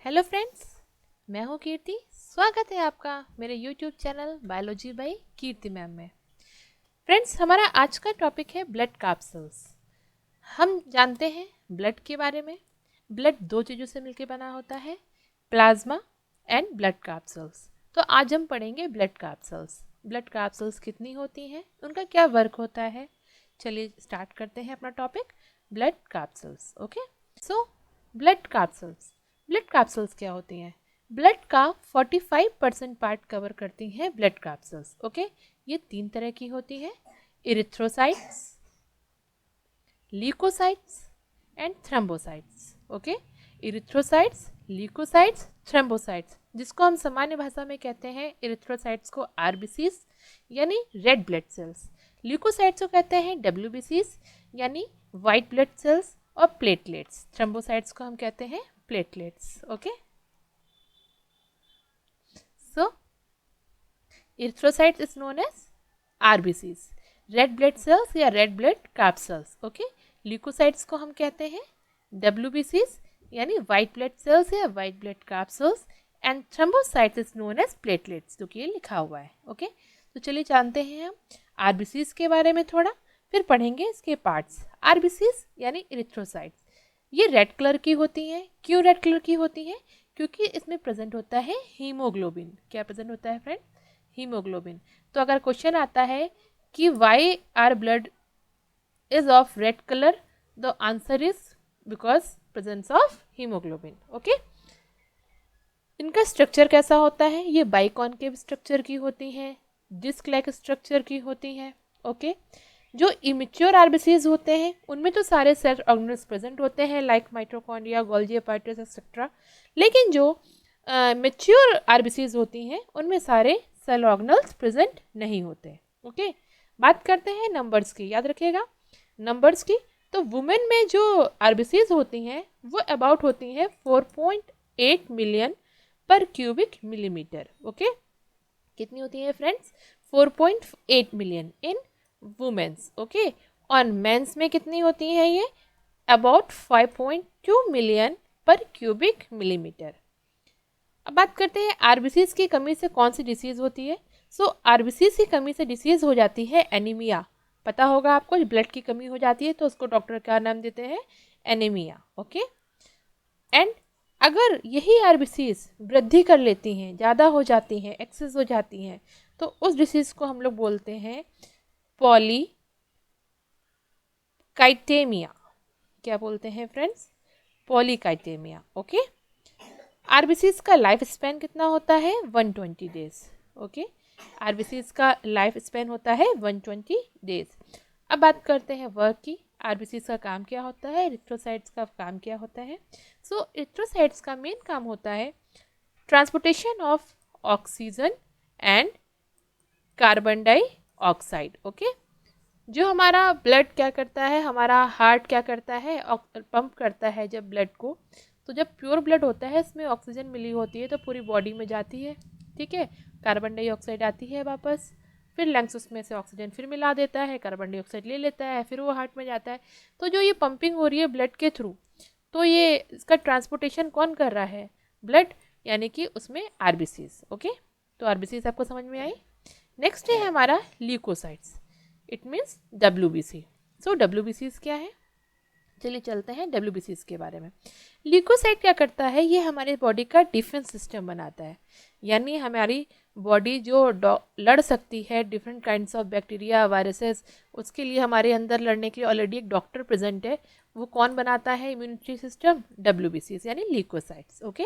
Hello friends, मैं हूँ कीर्ति। स्वागत है आपका मेरे YouTube channel biology by Kirti ma'am में। फ्रेंड्स, हमारा आज का टॉपिक है ब्लड कैप्सूल्स। हम जानते हैं ब्लड के बारे में। ब्लड दो चीज़ों से मिलकर बना होता है, प्लाज्मा एंड ब्लड कैप्सूल्स। तो आज हम पढ़ेंगे ब्लड कैप्सूल्स। ब्लड कैप्सूल्स कितनी होती हैं, उनका क्या वर्क होता है। चलिए स्टार्ट करते हैं अपना topic, blood corpuscles. Okay, so blood capsules क्या होती हैं? ब्लड का 45% पार्ट कवर करती हैं ब्लड कैप्सूल्स। ओके, ये तीन तरह की होती हैं, erythrocytes, leucocytes and thrombocytes. Okay, erythrocytes, leucocytes, thrombocytes, जिसको हम सामान्य भाषा में कहते हैं इरिथ्रोसाइट्स को आरबीसीज यानी रेड ब्लड सेल्स, ल्यूकोसाइट्स को कहते हैं डब्ल्यूबीसीज यानी वाइट ब्लड सेल्स, और प्लेटलेट्स, थ्रोम्बोसाइट्स को हम कहते हैं platelets. Okay, so erythrocytes is known as RBCs, red blood cells या red blood corpuscles. Okay, leukocytes को हम कहते हैं WBCs यानी वाइट ब्लड सेल्स या white blood corpuscles, and thrombocytes is known as platelets, जो कि ये लिखा हुआ है। ओके, तो चलिए जानते हैं हम RBCs के बारे में थोड़ा, फिर पढ़ेंगे इसके पार्ट्स। RBCs यानी इरिथ्रोसाइट्स, ये रेड कलर की होती हैं। क्यों रेड कलर की होती हैं? क्योंकि इसमें प्रेजेंट होता है हीमोग्लोबिन। क्या प्रेजेंट होता है फ्रेंड? हीमोग्लोबिन। तो अगर क्वेश्चन आता है कि why are blood is of red colour, the answer is because presence of haemoglobin. Okay, इनका स्ट्रक्चर कैसा होता है? ये बाइकॉनकेव स्ट्रक्चर की होती हैं, डिस्क लाइक स्ट्रक्चर की होती हैं। ओके, जो इमेच्योर आरबीसीज होते हैं उनमें तो सारे सेल ऑर्गेनल्स प्रेजेंट होते हैं like mitochondria, Golgi apparatus etcetera, लेकिन जो मेच्योर आरबीसीज होती हैं उनमें सारे सेल ऑर्गेनल्स प्रेजेंट नहीं होते। ओके, बात करते हैं नंबर्स की। याद रखिएगा नंबर्स की। तो वुमेन में जो आरबीसीज होती हैं वो अबाउट होती हैं 4.8 million per cubic millimetre. Okay, कितनी होती है friends? 4.8 million in womens. Okay, और मेंस में कितनी होती है ये? About 5.2 million per cubic millimetre. अब बात करते हैं आरबीसीज की कमी से कौन सी डिसीज होती है। सो आरबीसीज की कमी से डिसीज हो जाती है एनीमिया। पता होगा आपको, ब्लड की कमी हो जाती है तो उसको डॉक्टर क्या नाम देते हैं? एनीमिया। ओके, एंड अगर यही आरबीसीज वृद्धि कर लेती हैं, ज़्यादा हो जाती हैं, एक्सेस हो जाती हैं, तो उस डिसीज को हम लोग बोलते हैं पॉलीकाइटेमिया। क्या बोलते हैं फ्रेंड्स? पॉलीकाइटेमिया। ओके, आरबीसीज का लाइफ स्पैन कितना होता है? 120 डेज। ओके, आरबीसीज का लाइफ स्पैन होता है 120 डेज। अब बात करते हैं वर्क की। आरबीसीज का काम क्या होता है, इरिथ्रोसाइट्स का काम क्या होता है। सो इरिथ्रोसाइट्स का मेन काम होता है transportation of oxygen and carbon dioxide. Okay, जो हमारा ब्लड क्या करता है, हमारा हार्ट क्या करता है, पंप करता है जब ब्लड को, तो जब प्योर ब्लड होता है इसमें ऑक्सीजन मिली होती है तो पूरी बॉडी में जाती है। ठीक है, कार्बन डाइऑक्साइड आती है वापस, फिर लंग्स उसमें से ऑक्सीजन फिर मिला देता है, कार्बन डाइऑक्साइड ले लेता है, फिर वो हार्ट में जाता है। तो जो ये पंपिंग हो रही है ब्लड के थ्रू, तो ये इसका ट्रांसपोर्टेशन कौन कर रहा है? ब्लड, यानी कि उसमें आरबीसीज। ओके, तो आरबीसीज आपको समझ में आई। नेक्स्ट है हमारा leucocytes, it means WBC। So WBCs क्या है? चलिए चलते हैं WBCs के बारे में। ल्यूकोसाइट क्या करता है? ये हमारे बॉडी का डिफेंस सिस्टम बनाता है, यानी हमारी बॉडी जो लड़ सकती है different kinds of bacteria, viruses, उसके लिए हमारे अंदर लड़ने के लिए ऑलरेडी एक डॉक्टर प्रेजेंट है। वो कौन बनाता है इम्यूनिटी सिस्टम? WBCs यानी ल्यूकोसाइट्स। ओके,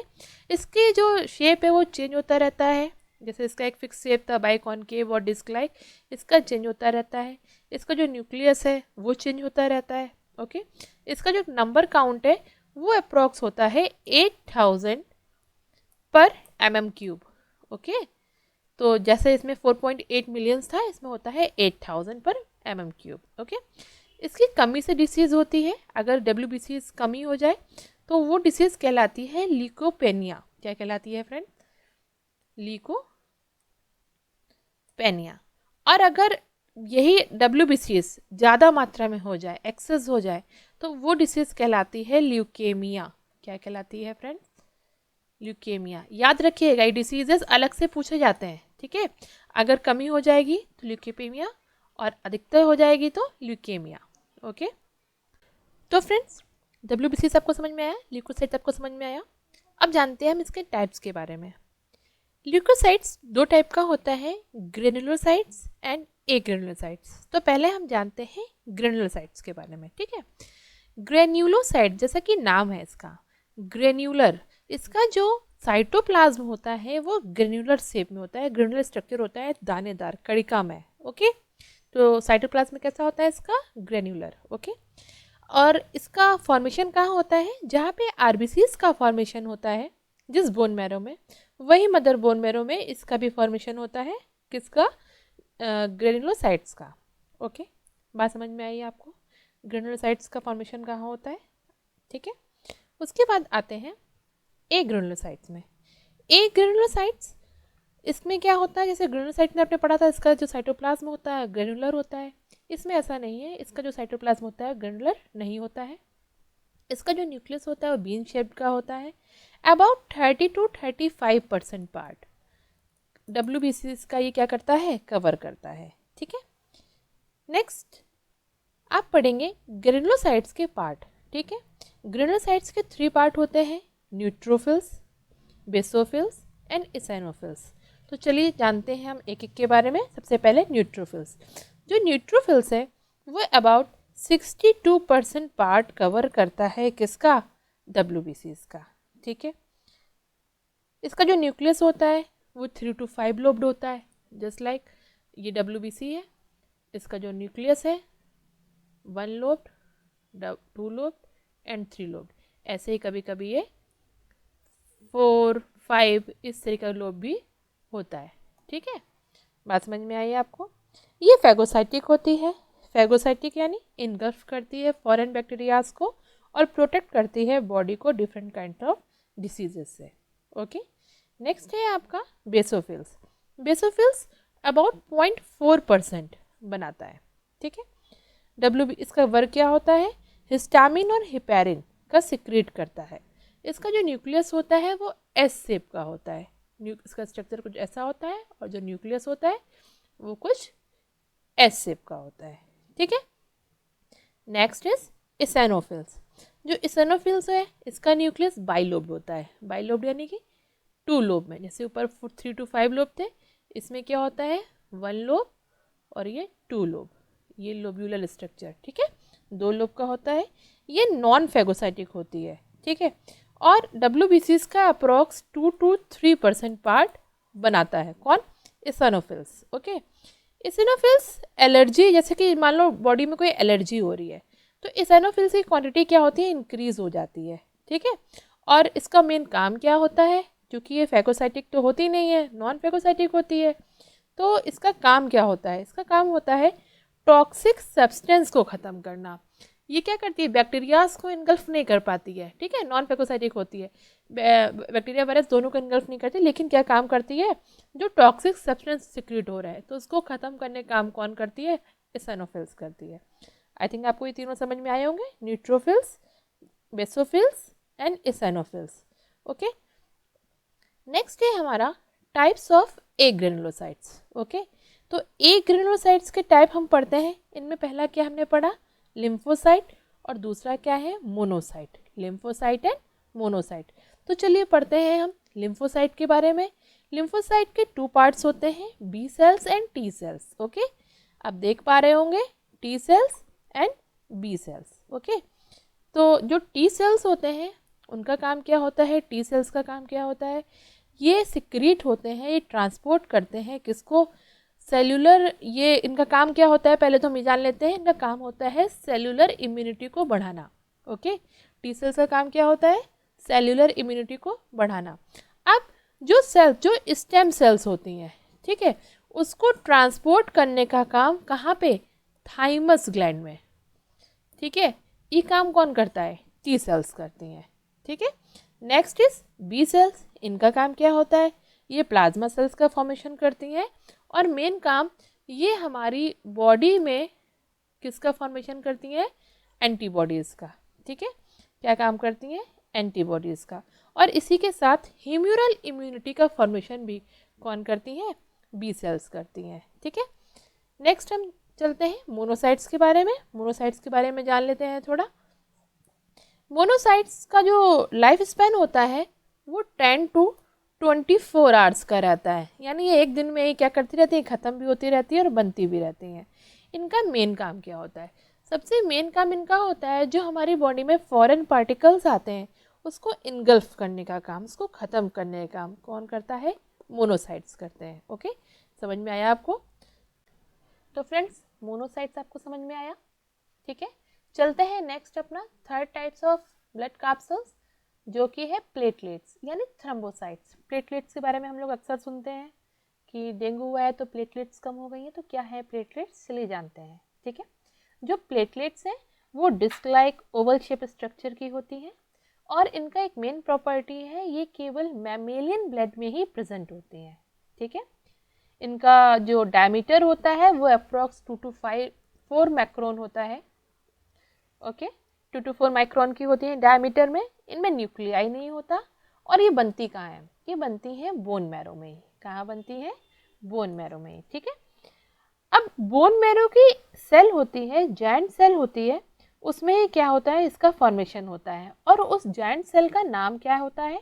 इसकी जो शेप है वो चेंज होता रहता है, जैसे इसका एक फिक्स शेप था बाइकॉनकेव और डिस्क लाइक, इसका चेंज होता रहता है। इसका जो न्यूक्लियस है वो चेंज होता रहता है। ओके, इसका जो नंबर काउंट है वो अप्रॉक्स होता है 8000 पर mm3। ओके, तो जैसे इसमें 4.8 मिलियंस था, इसमें होता है 8000 पर mm3। ओके, इसकी कमी से डिसीज़ होती है। अगर WBCs कमी हो जाए तो वो डिसीज़ कहलाती है लीकोपेनिया। क्या कहलाती है फ्रेंड? लीकोपेनिया। और अगर यही WBCs ज़्यादा मात्रा में हो जाए, एक्सेस हो जाए, तो वो डिसीज़ कहलाती है ल्यूकेमिया। क्या कहलाती है फ्रेंड? ल्यूकेमिया। याद रखिएगा ये डिसीजेस अलग से पूछे जाते हैं, ठीक है। अगर कमी हो जाएगी तो ल्यूकेमिया और अधिकतर हो जाएगी तो ल्यूकेमिया। ओके, तो फ्रेंड्स WBC सबको समझ में आया, ल्यूकोसाइट सबको समझ में आया। अब जानते हैं हम इसके टाइप्स के बारे में। ल्यूकोसाइट्स दो टाइप का होता है, ग्रेनुलोसाइट्स एंड एग्रेनुलोसाइट्स। तो पहले हम जानते हैं ग्रेनुलोसाइट्स के बारे में, ठीक है। ग्रेन्युलोसाइट जैसा कि नाम है इसका, ग्रेन्युलर, इसका जो साइटोप्लाज्म होता है वो ग्रेन्युलर शेप में होता है, ग्रेन्युलर स्ट्रक्चर होता है, दानेदार कणिका में। ओके, तो साइटोप्लाज्म में कैसा होता है इसका, ग्रेन्युलर। ओके, और इसका फॉर्मेशन कहाँ होता है, जहाँ पे आरबीसीज का फॉर्मेशन होता है जिस बोन मैरो में, वही मदर बोन मैरो में इसका भी फॉर्मेशन होता है, किसका, ग्रेनुलोसाइट्स का। ओके, बात समझ में आई आपको, ग्रेनुलोसाइट्स का फॉर्मेशन कहाँ होता है, ठीक है। उसके बाद आते हैं ए ग्रेनुलोसाइट्स में। ए ग्रेनुलोसाइट्स, इसमें क्या होता है, जैसे ग्रेनुलोसाइट में आपने पढ़ा था इसका जो साइटोप्लाज्म होता है ग्रेनुलर होता है, इसमें ऐसा नहीं है, इसका जो साइटोप्लाज्म होता है ग्रेनुलर नहीं होता है। इसका जो न्यूक्लियस होता है वो बीन शेप्ड का होता है। अबाउट 30 to 35% पार्ट WBC का ये क्या करता है, कवर करता है, ठीक है। नेक्स्ट आप पढ़ेंगे ग्रेनुलोसाइट्स के पार्ट, ठीक है। ग्रेनुलोसाइट्स के 3 पार्ट होते हैं, न्यूट्रोफिल्स, बेसोफिल्स एंड इसेनोफिल्स। तो चलिए जानते हैं हम एक एक के बारे में। सबसे पहले न्यूट्रोफिल्स। जो न्यूट्रोफिल्स है वो अबाउट 62% पार्ट कवर करता है, किसका, WBC का, ठीक है। इसका जो न्यूक्लियस होता है वो 3 to 5 लोब्ड होता है, जस्ट लाइक ये WBC है। इसका जो न्यूक्लियस है 1 लोब्ड, 2 लोब्ड एंड 3 लोब्ड, ऐसे ही कभी कभी ये 4, 5 इस तरह का लोब भी होता है, ठीक है। बात समझ में आई आपको। ये फैगोसाइटिक होती है, फैगोसाइटिक यानी इनगल्फ करती है फॉरेन बैक्टीरियाज को और प्रोटेक्ट करती है बॉडी को डिफरेंट काइंड ऑफ डिसीजेस से। ओके, नेक्स्ट है आपका बेसोफिल्स। बेसोफिल्स अबाउट 0.4% बनाता है, ठीक है। इसका वर्क क्या होता है, हिस्टामिन और हिपैरिन का सिक्रीट करता है। इसका जो न्यूक्लियस होता है वो एस शेप का होता है, इसका स्ट्रक्चर कुछ ऐसा होता है और जो न्यूक्लियस होता है वो कुछ एस शेप का होता है, ठीक है। Next is eosinophils. जो इसेनोफिल्स है इसका न्यूक्लियस बाइलोब्ड होता है, बाइलोब्ड यानी कि 2 लोब में, जैसे ऊपर 3 to 5 लोब थे, इसमें क्या होता है 1 लोब और ये 2 लोब, ये लोब्यूलर स्ट्रक्चर, ठीक है, 2 लोब का होता है। ये नॉन फैगोसाइटिक होती है, ठीक है। और WBC का अप्रॉक्स 2 to 3% पार्ट बनाता है, कौन, इसेनोफिल्स। ओके, इसेनोफिल्स एलर्जी, जैसे कि मान लो बॉडी में कोई एलर्जी हो रही है तो इसेनोफिल्स की क्वांटिटी क्या होती है, इंक्रीज हो जाती है, ठीक है। और इसका मेन काम क्या होता है, क्योंकि ये फैगोसाइटिक तो होती नहीं है, नॉन फैगोसाइटिक होती है, तो इसका काम क्या होता है, इसका काम होता है टॉक्सिक सब्सटेंस को ख़त्म करना। ये क्या करती है, बैक्टीरियाज को इनगल्फ नहीं कर पाती है, ठीक है, नॉन फैगोसाइटिक होती है, बैक्टीरिया वायरस दोनों को इनगल्फ नहीं करती, लेकिन क्या काम करती है, जो टॉक्सिक सब्सटेंस सिक्रीट हो रहा है तो उसको ख़त्म करने का काम कौन करती है, इसेनोफिल्स करती है। आई थिंक आपको ये तीनों समझ में आए होंगे, neutrophils, basophils and eosinophils. Okay, next है हमारा types of agranulocytes. Okay, तो ए ग्रेनुलोसाइट्स के टाइप हम पढ़ते हैं। इनमें पहला क्या हमने पढ़ा, लिम्फोसाइट, और दूसरा क्या है, मोनोसाइट, लिम्फोसाइट एंड मोनोसाइट। तो चलिए पढ़ते हैं हम लिम्फोसाइट के बारे में। लिम्फोसाइट के 2 पार्ट्स होते हैं, B cells and T cells. Okay, आप देख पा रहे होंगे T cells and B cells. Okay, तो जो टी सेल्स होते हैं उनका काम क्या होता है, टी सेल्स का काम क्या होता है, ये सिक्रीट होते हैं, ये ट्रांसपोर्ट करते हैं किसको, सेल्यूलर, ये इनका काम क्या होता है, पहले तो हम ये जान लेते हैं, इनका काम होता है सेल्यूलर इम्यूनिटी को बढ़ाना। ओके, टी सेल्स का काम क्या होता है, सेल्यूलर इम्यूनिटी को बढ़ाना। अब जो सेल, जो स्टेम सेल्स होती हैं, ठीक है, उसको ट्रांसपोर्ट करने का काम कहाँ पे, थाइमस ग्लैंड में, ठीक है। ये काम कौन करता है, टी सेल्स करती हैं, ठीक है। Next is B cells. इनका काम क्या होता है, ये प्लाज्मा सेल्स का फॉर्मेशन करती हैं और मेन काम ये हमारी बॉडी में किसका फॉर्मेशन करती हैं, एंटीबॉडीज़ का, ठीक है। क्या काम करती हैं, एंटीबॉडीज़ का। और इसी के साथ ह्यूमरल इम्यूनिटी का फॉर्मेशन भी कौन करती हैं? बी सेल्स करती हैं। ठीक है, नेक्स्ट हम चलते हैं मोनोसाइट्स के बारे में। मोनोसाइट्स के बारे में जान लेते हैं थोड़ा। मोनोसाइट्स का जो लाइफ स्पैन होता है वो 10 to 24 आवर्स का रहता है, यानी ये एक दिन में ही क्या करती रहती है, ख़त्म भी होती रहती है और बनती भी रहती हैं। इनका मेन काम क्या होता है? सबसे मेन काम इनका होता है जो हमारी बॉडी में फॉरेन पार्टिकल्स आते हैं उसको इनगल्फ करने का काम, उसको ख़त्म करने का काम कौन करता है? मोनोसाइट्स करते हैं। ओके, समझ में आया आपको? तो फ्रेंड्स, मोनोसाइट्स आपको समझ में आया? ठीक है, चलते हैं नेक्स्ट अपना third types of blood capsules जो कि है प्लेटलेट्स यानी थ्रोम्बोसाइट्स। प्लेटलेट्स के बारे में हम लोग अक्सर सुनते हैं कि डेंगू हुआ है तो प्लेटलेट्स कम हो गई हैं, तो क्या है प्लेटलेट्स, चलिए जानते हैं। ठीक है, जो प्लेटलेट्स हैं वो disc like oval shape structure की होती हैं और इनका एक मेन प्रॉपर्टी है ये केवल मैमेलियन ब्लड में ही प्रेजेंट होती हैं। ठीक है, इनका जो डायमीटर होता है वो अप्रॉक्स 2 to 4 माइक्रोन होता है। ओके, 2 to 4 माइक्रोन की होती है डायमीटर में। इनमें न्यूक्लियाई नहीं होता और ये बनती कहाँ है? ये बनती है बोन मैरो में ही। कहाँ बनती है? बोन मैरो में ही। ठीक है, अब बोन मैरो की सेल होती है, जायंट सेल होती है, उसमें ही क्या होता है? इसका फॉर्मेशन होता है और उस जायंट सेल का नाम क्या होता है?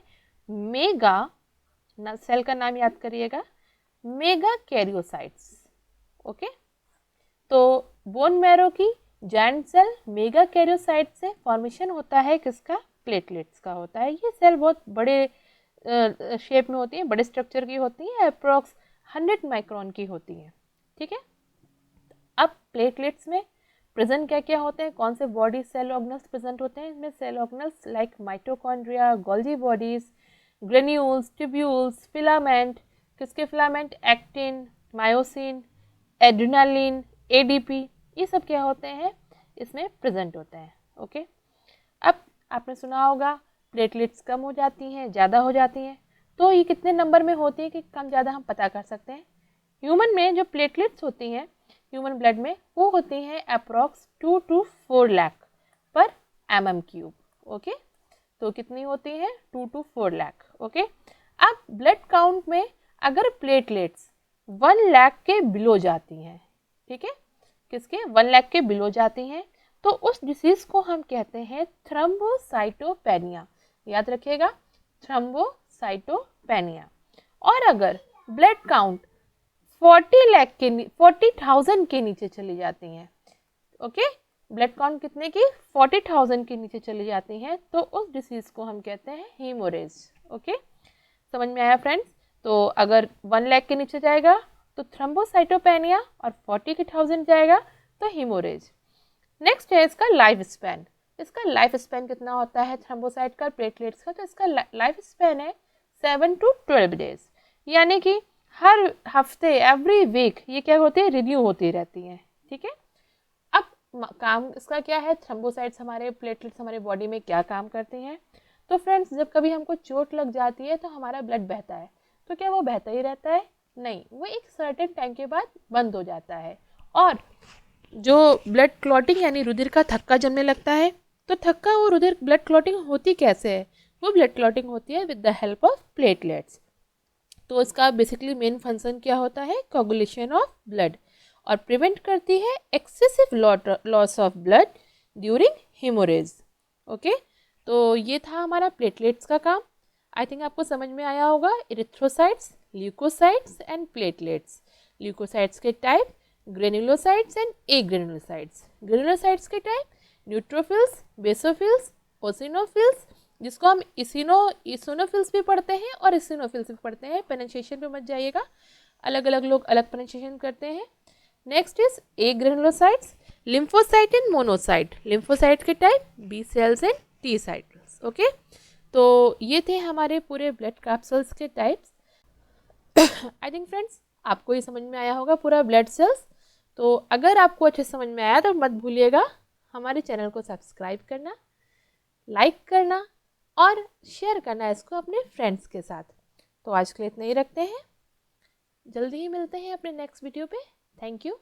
मेगा सेल का नाम याद करिएगा, मेगा कैरियोसाइट्स। ओके, तो बोन मैरो की जायंट सेल मेगा कैरियोसाइट से फॉर्मेशन होता है किसका? प्लेटलेट्स का होता है। ये सेल बहुत बड़े शेप में होती है, बड़े स्ट्रक्चर की होती है, अप्रॉक्स 100 माइक्रोन की होती है। ठीक है, अब प्लेटलेट्स में प्रेजेंट क्या क्या होते हैं, कौन से बॉडी सेल ऑर्गेनल्स प्रेजेंट होते हैं? इसमें cell organelles like mitochondria, Golgi bodies, granules, tubules, filament. किसके filament? Actin, myosin, adrenaline, ADP, ये सब क्या होते हैं? इसमें प्रेजेंट होते हैं। ओके, अब आपने सुना होगा प्लेटलेट्स कम हो जाती हैं, ज़्यादा हो जाती हैं, तो ये कितने नंबर में होती है कि कम ज़्यादा हम पता कर सकते हैं? ह्यूमन में जो प्लेटलेट्स होती हैं ह्यूमन ब्लड में वो होती हैं अप्रॉक्स 2 to 4 लाख पर mm³। ओके, तो कितनी होती है? 2 to 4 लाख। ओके, अब ब्लड काउंट में अगर प्लेटलेट्स 1 लाख के बिलो जाती हैं, ठीक है, किसके? 1 लाख के बिलो जाती हैं, तो उस डिसीज को हम कहते हैं थ्रोम्बोसाइटोपेनिया। याद रखिएगा, थ्रोम्बोसाइटोपेनिया। और अगर ब्लड काउंट 40,000 के नीचे चली जाती हैं, ओके, ब्लड काउंट कितने की? 40,000 के नीचे चली जाती हैं, तो उस डिसीज को हम कहते हैं हीमोरेज। ओके, समझ में आया फ्रेंड्स? तो अगर 1 लाख के नीचे जाएगा तो थ्रोम्बोसाइटोपेनिया और 40,000 जाएगा तो हीमोरेज। नेक्स्ट है इसका लाइफ स्पैन। इसका लाइफ स्पैन कितना होता है थ्रोम्बोसाइट का, प्लेटलेट्स का? तो इसका लाइफ स्पैन है 7 to 12 डेज, यानी कि हर हफ्ते, एवरी वीक ये क्या होती है? रिन्यू होती रहती हैं। ठीक है, अब काम इसका क्या है? थ्रोम्बोसाइट्स हमारे प्लेटलेट्स हमारे बॉडी में क्या काम करते हैं? तो फ्रेंड्स, जब कभी हमको चोट लग जाती है तो हमारा ब्लड बहता है, तो क्या वो बहता ही रहता है? नहीं, वो एक सर्टेन टाइम के बाद बंद हो जाता है। और जो ब्लड क्लॉटिंग यानी रुधिर का थक्का जमने लगता है, तो थक्का और रुधिर ब्लड क्लॉटिंग होती कैसे है? वो ब्लड क्लॉटिंग होती है with the help of platelets. तो इसका बेसिकली मेन फंक्शन क्या होता है? कोगुलेशन ऑफ ब्लड, और प्रिवेंट करती है excessive loss of blood during haemorrhage. Okay, तो ये था हमारा प्लेटलेट्स का काम। आई थिंक आपको समझ में आया होगा। Erythrocytes, leucocytes and platelets. Leucocytes के type granulocytes and agranulocytes. Granulocytes के टाइप न्यूट्रोफिल्स, बेसोफिल्स, ओसिनोफिल्स, जिसको हम इसिनोफिल्स भी पढ़ते हैं और इसिनोफिल्स भी पढ़ते हैं। प्रोनाउंसिएशन पे मत जाइएगा, अलग अलग लोग अलग प्रोनाउंसिएशन करते हैं। Next is agranulocytes, lymphocyte and monocyte. Lymphocyte के type B cells and T cytes. Okay, तो ये थे हमारे पूरे ब्लड कैप्सूल्स के टाइप्स। आई थिंक फ्रेंड्स आपको ये समझ में आया होगा पूरा ब्लड सेल्स। तो अगर आपको अच्छे समझ में आया तो मत भूलिएगा हमारे चैनल को सब्सक्राइब करना, लाइक करना और शेयर करना इसको अपने फ्रेंड्स के साथ। तो आज के लिए इतना ही रखते हैं, जल्दी ही मिलते हैं अपने नेक्स्ट वीडियो पे। Thank you.